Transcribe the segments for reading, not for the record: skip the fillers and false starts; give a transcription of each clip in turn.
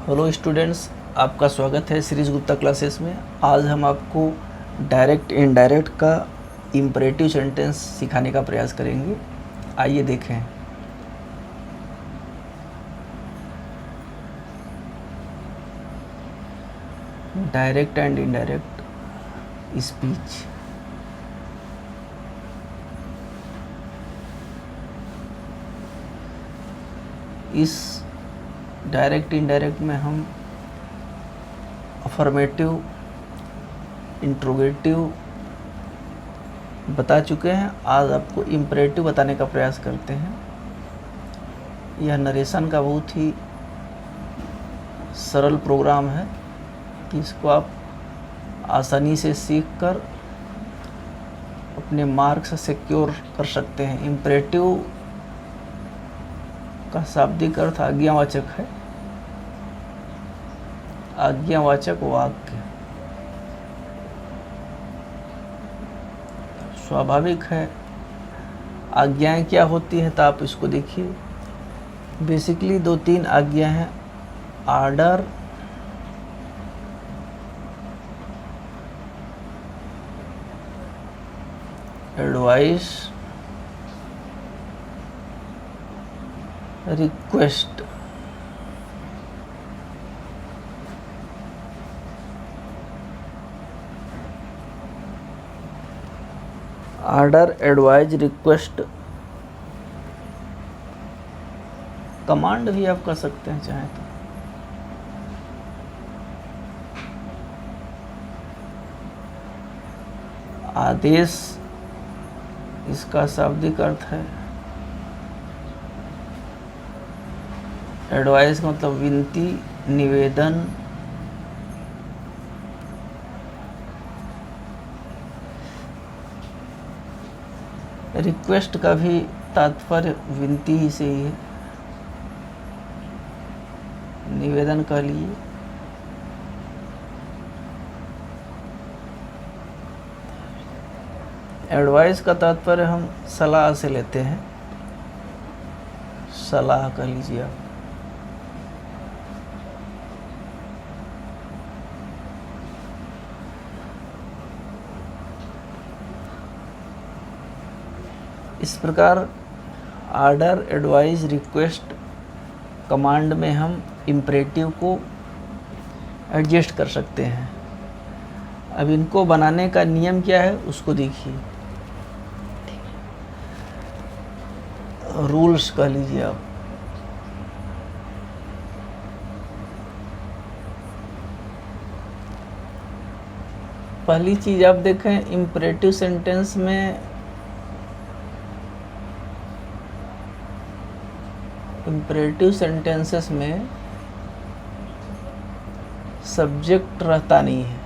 Hello students, आपका स्वागत है श्रीज गुप्ता क्लासेस में। आज हम आपको डायरेक्ट इनडायरेक्ट का इम्परेटिव सेंटेंस सिखाने का प्रयास करेंगे। आइए देखें। Direct and indirect speech. इस डायरेक्ट इनडायरेक्ट में हम अफर्मेटिव, इंट्रोगेटिव बता चुके हैं। आज आपको इम्परेटिव बताने का प्रयास करते हैं। यह नरेशन का बहुत ही सरल प्रोग्राम है कि इसको आप आसानी से सीखकर अपने मार्क्स सिक्योर कर सकते हैं। इम्परेटिव का शाब्दिक अर्थ आज्ञावाचक है। आज्ञावाचक वाक्य स्वाभाविक है। आज्ञाएं क्या होती हैं तो आप इसको देखिए। बेसिकली 2-3 आज्ञा हैं। Order, advice, request. Order, advise, request. Command भी आप कर सकते हैं चाहे तो। आदेश इसका शाब्दिक अर्थ है। एडवाइस का मतलब विनती, निवेदन। रिक्वेस्ट का भी तात्पर्य विनती ही से ही है, निवेदन का लिए। एडवाइस का तात्पर्य हम सलाह से लेते हैं। सलाह कह लीजिए आप। इस प्रकार आर्डर, एडवाइस, रिक्वेस्ट, कमांड में हम इम्परेटिव को एडजस्ट कर सकते हैं। अब इनको बनाने का नियम क्या है उसको देखिए। रूल्स कह लीजिए आप। पहली चीज आप देखें, इम्परेटिव सेंटेंस में इम्परेटिव सेंटेंसेस में सब्जेक्ट रहता नहीं है।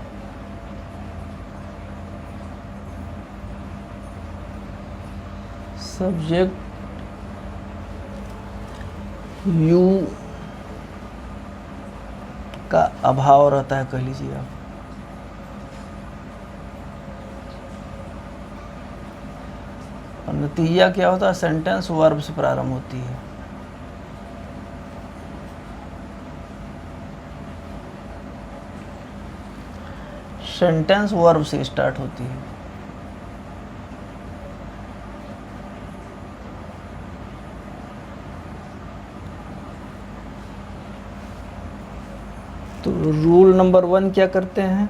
सब्जेक्ट यू का अभाव रहता है कह लीजिए आप। और नतीजा क्या होता है? सेंटेंस वर्ब से प्रारंभ होती है। सेंटेंस वर्ब से स्टार्ट होती है। तो रूल नंबर 1 क्या करते हैं?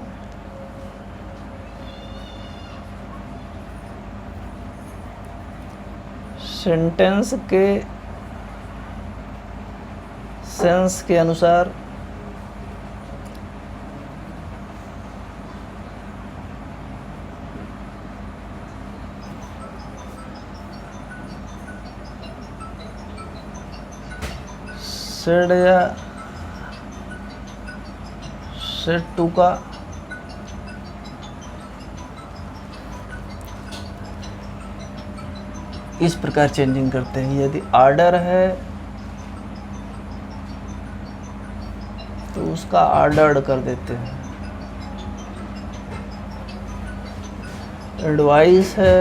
सेंटेंस के सेंस के अनुसार सेड या सेट टू का इस प्रकार चेंजिंग करते हैं। यदि आर्डर है तो उसका आर्डर्ड कर देते हैं। एडवाइस है,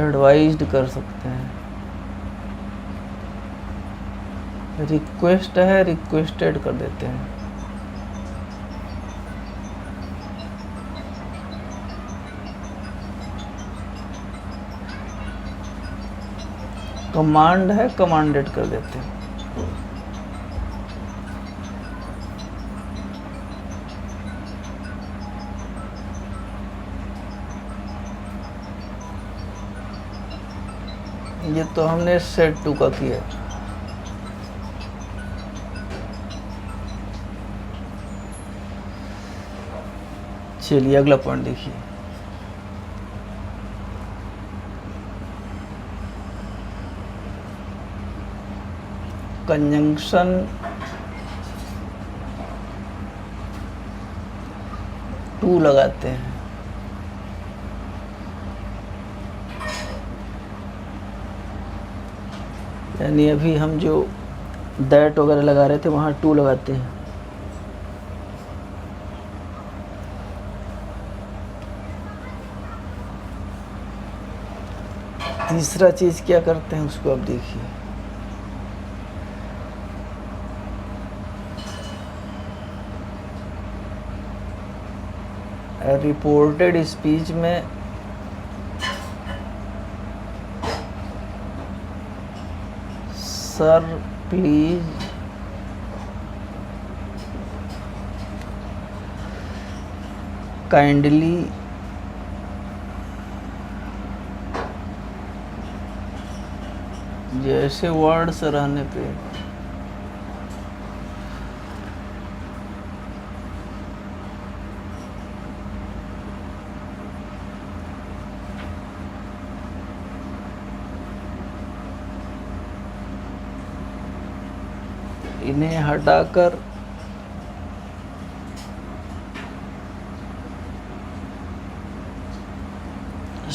एडवाइज्ड कर सकते हैं। रिक्वेस्ट है, रिक्वेस्टेड कर देते हैं। कमांड है, कमांडेड कर देते हैं। ये तो हमने सेट टू का किया। चलिए अगला पॉइंट देखिए। कंजंक्शन टू लगाते हैं। यानी अभी हम जो दैट वगैरह लगा रहे थे वहाँ टू लगाते हैं। तीसरा चीज़ क्या करते हैं उसको अब देखिए। रिपोर्टेड स्पीच में सर प्लीज काइंडली जैसे वर्ड्स रहने पे इन्हें हटाकर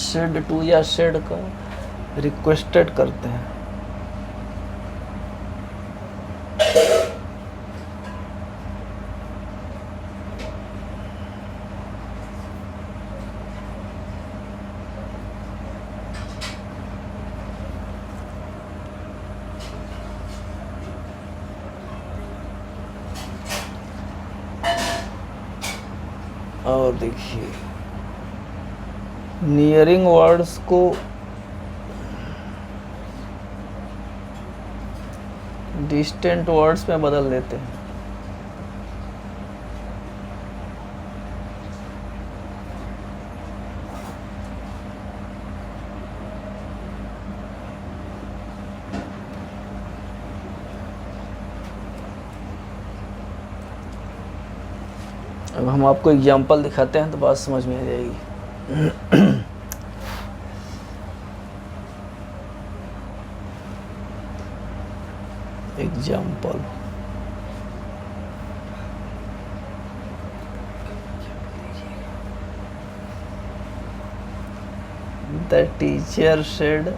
शेड टू या शेड का रिक्वेस्टेड करते हैं। और देखिए नियरिंग वर्ड्स को डिस्टेंट वर्ड्स में बदल देते हैं। अब हम आपको एग्जांपल दिखाते हैं तो बात समझ में आ जाएगी। Example the teacher said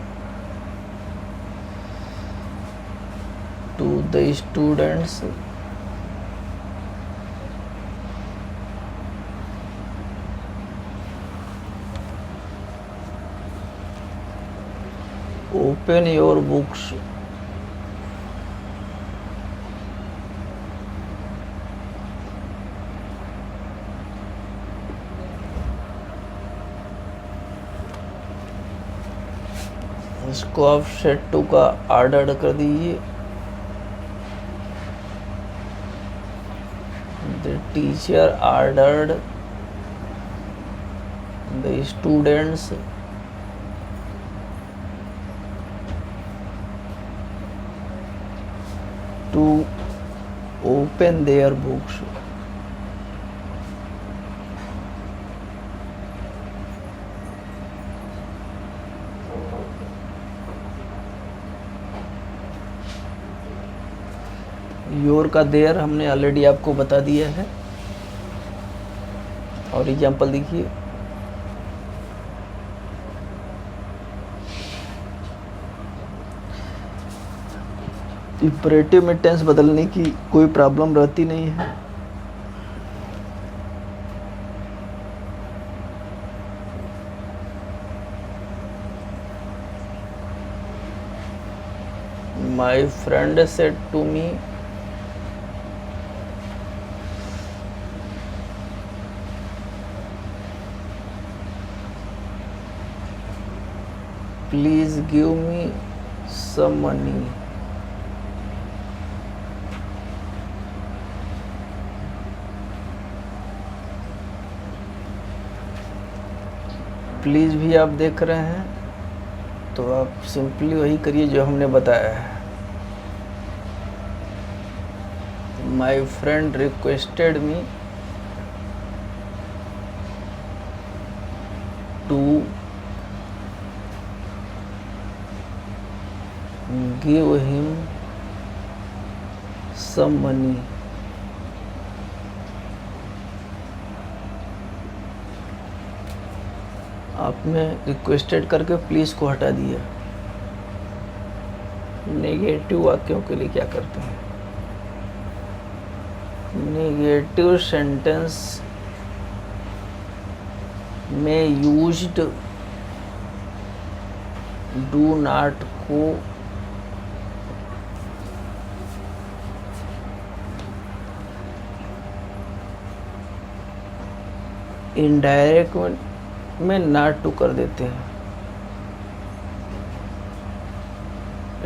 to the students open your books इसको आप सेट टू का ऑर्डर कर दीजिए। The teacher ordered the students to open their books। Your का देयर हमने ऑलरेडी आपको बता दिया है। और एग्जांपल देखिए इंपरेटिव में टेंस बदलने की कोई प्रॉब्लम रहती नहीं है। My friend said to me, please give me some money. Please भी आप देख रहे हैं तो आप सिंपली वही करिए जो हमने बताया है। My friend requested me to give him some money. आपने रिक्वेस्टेड करके प्लीज़ को हटा दिया। नेगेटिव वाक्यों के लिए क्या करते हैं? नेगेटिव सेंटेंस में यूज्ड डू नॉट को इनडायरेक्ट में नॉट टू कर देते हैं।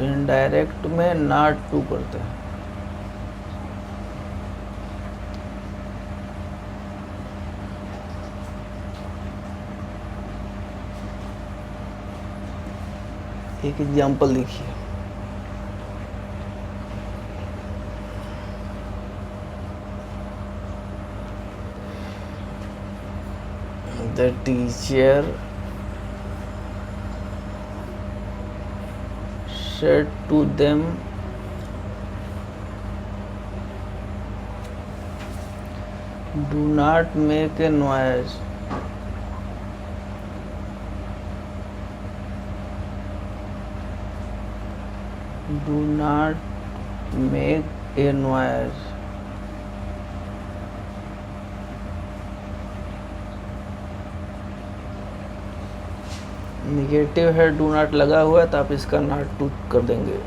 इनडायरेक्ट में नॉट टू करते हैं। एक एग्जाम्पल देखिए। The teacher said to them, do not make a noise. Do not make a noise. Negative है, डू नॉट लगा हुआ है तो आप इसका नॉट टू कर देंगे।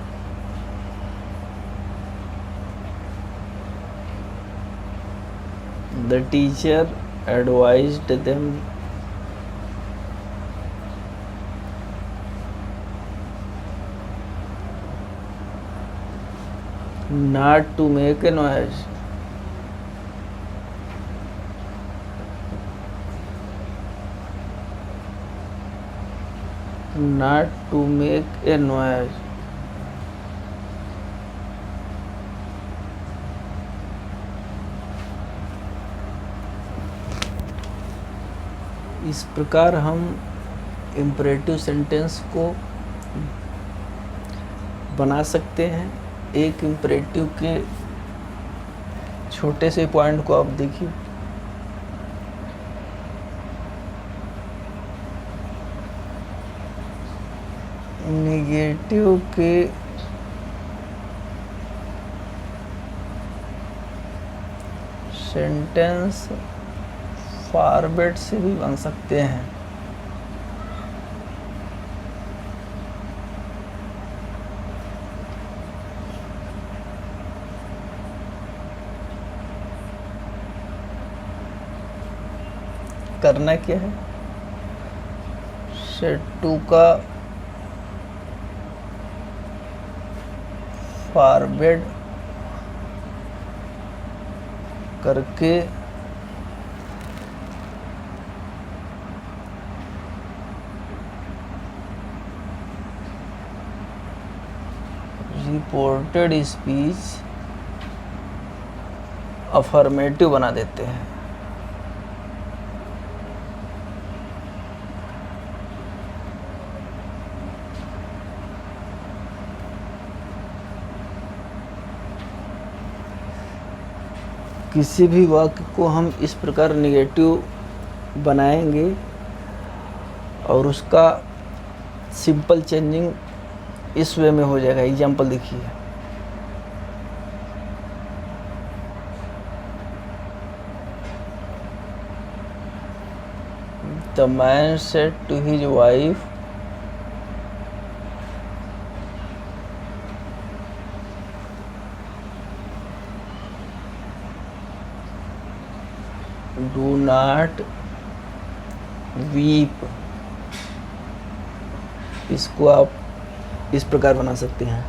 The teacher advised them not to make a noise. Not to make a noise. इस प्रकार हम इम्परेटिव सेंटेंस को बना सकते हैं। एक इम्परेटिव के छोटे से पॉइंट को आप देखिए। नेगेटिव के सेंटेंस फॉरवर्ड से भी बन सकते हैं। करना क्या है? सेट टू का फॉरवर्ड करके रिपोर्टेड स्पीच अफर्मेटिव बना देते हैं। किसी भी वाक्य को हम इस प्रकार नेगेटिव बनाएंगे और उसका सिंपल चेंजिंग इस वे में हो जाएगा। एग्जाम्पल देखिए। The man said to his wife, do not weep, इसको आप इस प्रकार बना सकते हैं।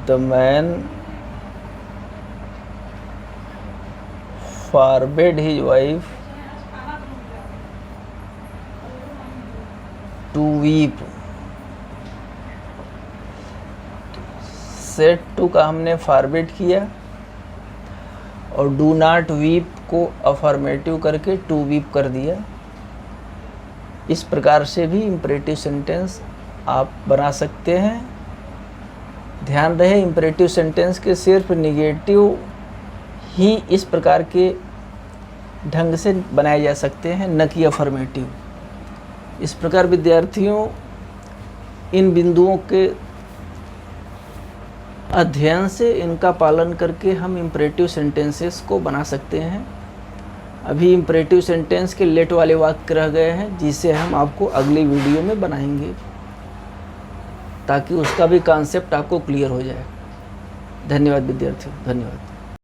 The man forbade his wife to weep। Said to का हमने फॉरबिड किया और डू नॉट वीप को अफर्मेटिव करके टू वीप कर दिया। इस प्रकार से भी इम्परेटिव सेंटेंस आप बना सकते हैं। ध्यान रहे इम्परेटिव सेंटेंस के सिर्फ निगेटिव ही इस प्रकार के ढंग से बनाए जा सकते हैं, न कि अफर्मेटिव। इस प्रकार विद्यार्थियों इन बिंदुओं के अध्ययन से इनका पालन करके हम इम्परेटिव सेंटेंसेस को बना सकते हैं। अभी इम्परेटिव सेंटेंस के लेट वाले वाक्य रह गए हैं, जिसे हम आपको अगली वीडियो में बनाएंगे ताकि उसका भी कॉन्सेप्ट आपको क्लियर हो जाए। धन्यवाद विद्यार्थियों, धन्यवाद।